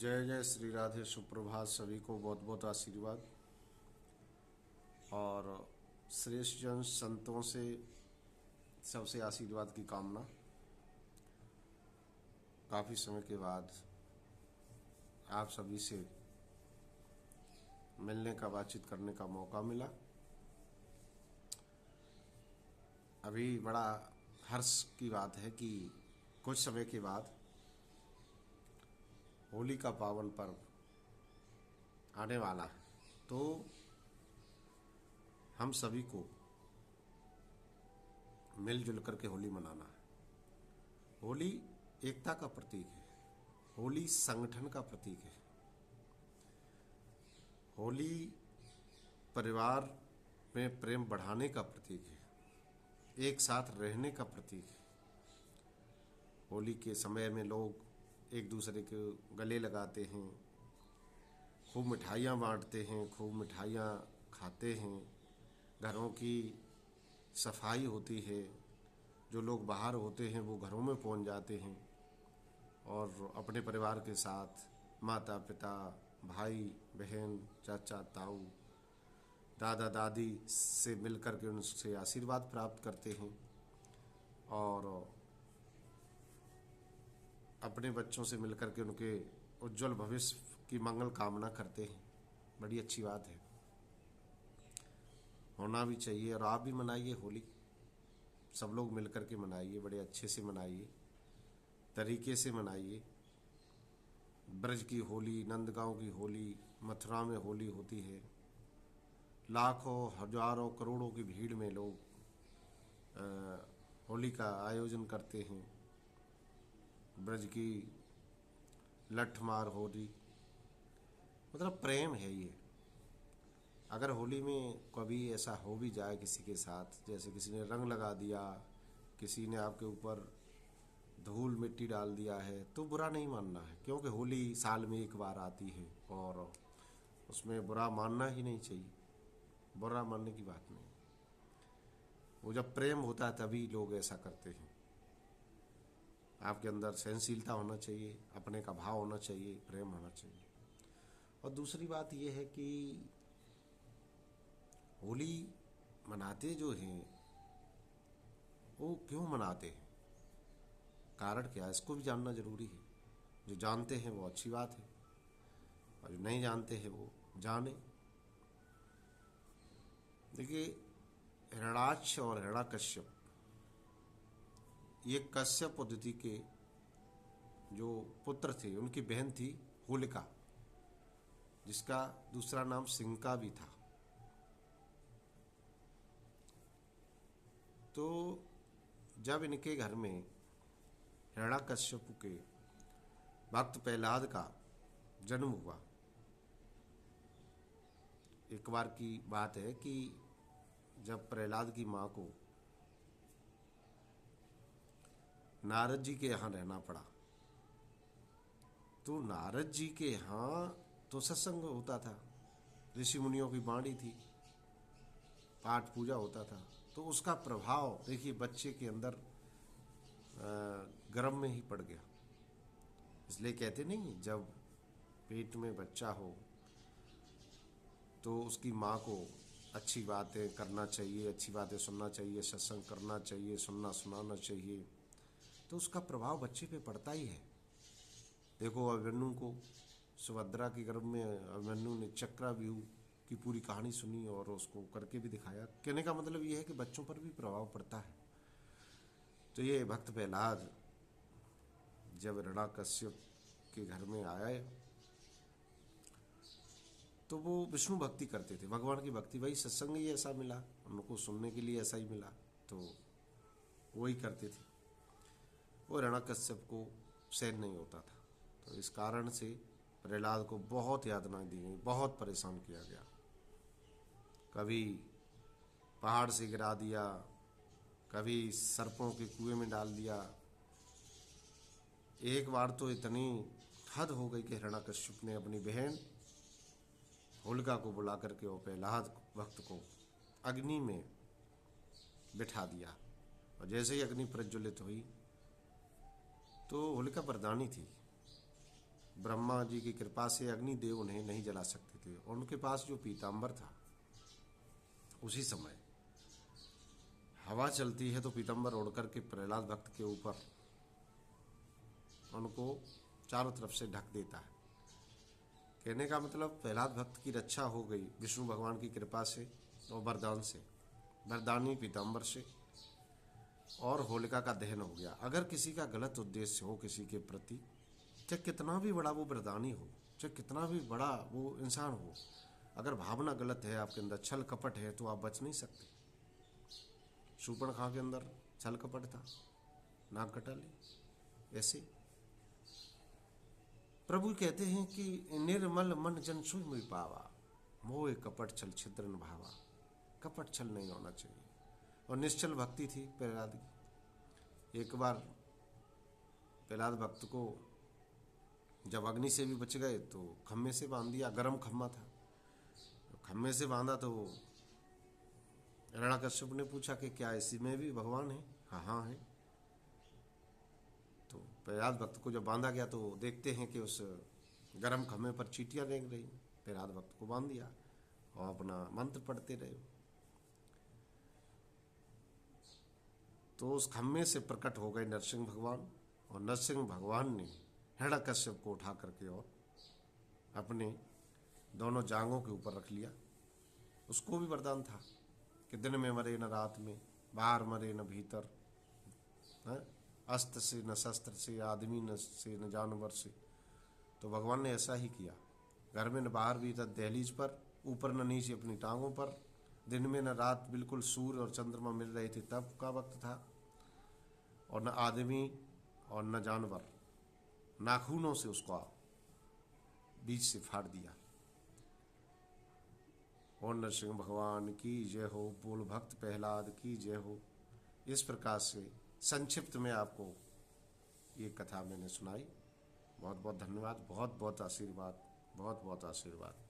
जय जय श्री राधे। सुप्रभात। सभी को बहुत बहुत आशीर्वाद और श्रेष्ठ जन संतों से सबसे आशीर्वाद की कामना। काफ़ी समय के बाद आप सभी से मिलने का, बातचीत करने का मौका मिला। अभी बड़ा हर्ष की बात है कि कुछ समय के बाद होली का पावन पर्व आने वाला है, तो हम सभी को मिलजुल करके होली मनाना है। होली एकता का प्रतीक है, होली संगठन का प्रतीक है, होली परिवार में प्रेम बढ़ाने का प्रतीक है, एक साथ रहने का प्रतीक है। होली के समय में लोग एक दूसरे के गले लगाते हैं, खूब मिठाइयाँ बांटते हैं, खूब मिठाइयाँ खाते हैं, घरों की सफाई होती है। जो लोग बाहर होते हैं वो घरों में पहुंच जाते हैं और अपने परिवार के साथ माता पिता, भाई बहन, चाचा ताऊ, दादा दादी से मिलकर के उनसे आशीर्वाद प्राप्त करते हैं और अपने बच्चों से मिलकर के उनके उज्जवल भविष्य की मंगल कामना करते हैं। बड़ी अच्छी बात है, होना भी चाहिए। और आप भी मनाइए होली, सब लोग मिलकर के मनाइए, बड़े अच्छे से मनाइए, तरीके से मनाइए। ब्रज की होली, नंदगांव की होली, मथुरा में होली होती है। लाखों हजारों करोड़ों की भीड़ में लोग होली का आयोजन करते हैं। ब्रज की लठमार होली, मतलब प्रेम है ये। अगर होली में कभी ऐसा हो भी जाए किसी के साथ, जैसे किसी ने रंग लगा दिया, किसी ने आपके ऊपर धूल मिट्टी डाल दिया है, तो बुरा नहीं मानना है, क्योंकि होली साल में एक बार आती है और उसमें बुरा मानना ही नहीं चाहिए। बुरा मानने की बात नहीं, वो जब प्रेम होता है तभी लोग ऐसा करते हैं। आपके अंदर सहनशीलता होना चाहिए, अपने का भाव होना चाहिए, प्रेम होना चाहिए। और दूसरी बात यह है कि होली मनाते जो हैं वो क्यों मनाते हैं, कारण क्या है, इसको भी जानना जरूरी है। जो जानते हैं वो अच्छी बात है और जो नहीं जानते हैं वो जाने। देखिए, हिरण्याक्ष और हिरण्यकश्यप, ये कश्यप पद्धति के जो पुत्र थे, उनकी बहन थी होलिका, जिसका दूसरा नाम सिंका भी था। तो जब इनके घर में हिरण्याकश्यप के भक्त प्रहलाद का जन्म हुआ, एक बार की बात है कि जब प्रहलाद की माँ को नारद जी के यहाँ रहना पड़ा, तो नारद जी के यहाँ तो सत्संग होता था, ऋषि मुनियों की वाणी थी, पाठ पूजा होता था। तो उसका प्रभाव देखिए बच्चे के अंदर गर्भ में ही पड़ गया। इसलिए कहते नहीं, जब पेट में बच्चा हो तो उसकी माँ को अच्छी बातें करना चाहिए, अच्छी बातें सुनना चाहिए, सत्संग करना चाहिए, सुनना सुनाना चाहिए, तो उसका प्रभाव बच्चे पे पड़ता ही है। देखो अभिमन्यु को, सुभद्रा के गर्भ में अभिमन्यु ने चक्रव्यूह की पूरी कहानी सुनी और उसको करके भी दिखाया। कहने का मतलब ये है कि बच्चों पर भी प्रभाव पड़ता है। तो ये भक्त प्रहलाद जब हिरण्याकश्यप के घर में आया तो वो विष्णु भक्ति करते थे, भगवान की भक्ति। वही सत्संग ही ऐसा मिला उनको, सुनने के लिए ऐसा ही मिला, तो वही करते थे। वो हिरण्याकश्यप को सहन नहीं होता था, तो इस कारण से प्रहलाद को बहुत यातनाएं दी गई, बहुत परेशान किया गया। कभी पहाड़ से गिरा दिया, कभी सर्पों के कुएं में डाल दिया। एक बार तो इतनी हद हो गई कि हिरण्याकश्यप ने अपनी बहन होलिका को बुला करके और प्रहलाद भक्त को अग्नि में बिठा दिया। और जैसे ही अग्नि प्रज्वलित हुई तो होलिका वरदानी थी, ब्रह्मा जी की कृपा से अग्निदेव उन्हें नहीं जला सकते थे, और उनके पास जो पीताम्बर था, उसी समय हवा चलती है तो पीताम्बर उड़ करके प्रहलाद भक्त के ऊपर उनको चारों तरफ से ढक देता है। कहने का मतलब प्रहलाद भक्त की रक्षा हो गई विष्णु भगवान की कृपा से और वरदान से, वरदानी पीताम्बर से, और होलिका का दहन हो गया। अगर किसी का गलत उद्देश्य हो किसी के प्रति, चाहे कितना भी बड़ा वो वरदानी हो, चाहे कितना भी बड़ा वो इंसान हो, अगर भावना गलत है, आपके अंदर छल कपट है, तो आप बच नहीं सकते। शूर्पणखा के अंदर छल कपट था, नाक कटा ली। ऐसे प्रभु कहते हैं कि निर्मल मन जन सुई मुई पावा, मोह कपट छल छिद्र न भावा। कपट छल नहीं होना चाहिए। और निश्चल भक्ति थी प्रहलाद की। एक बार प्रहलाद भक्त को जब अग्नि से भी बच गए तो खम्भे से बांध दिया, गर्म खम्भा था, खम्भे से बांधा तो हिरण्यकश्यप ने पूछा कि क्या इसी में भी भगवान है? हाँ हाँ है। तो प्रहलाद भक्त को जब बांधा गया तो देखते हैं कि उस गर्म खम्भे पर चींटियां रेंग रही। प्रहलाद भक्त को बांध दिया और अपना मंत्र पढ़ते रहे। तो उस खम्भे से प्रकट हो गए नरसिंह भगवान, और नरसिंह भगवान ने हिरण्यकश्यप को उठा करके और अपने दोनों जांघों के ऊपर रख लिया। उसको भी वरदान था कि दिन में मरे न रात में, बाहर मरे न भीतर, अस्त्र से न शस्त्र से, आदमी न से न जानवर से। तो भगवान ने ऐसा ही किया। घर में न बाहर भीतर, दहलीज पर, ऊपर न नीचे अपनी टांगों पर, दिन में न रात, बिल्कुल सूर्य और चंद्रमा मिल रहे थे तब का वक्त था। और न आदमी और न जानवर, नाखूनों से उसको बीच से फाड़ दिया। और नरसिंह भगवान की जय हो, बोल भक्त प्रहलाद की जय हो। इस प्रकार से संक्षिप्त में आपको ये कथा मैंने सुनाई। बहुत बहुत धन्यवाद, बहुत बहुत आशीर्वाद, बहुत बहुत आशीर्वाद।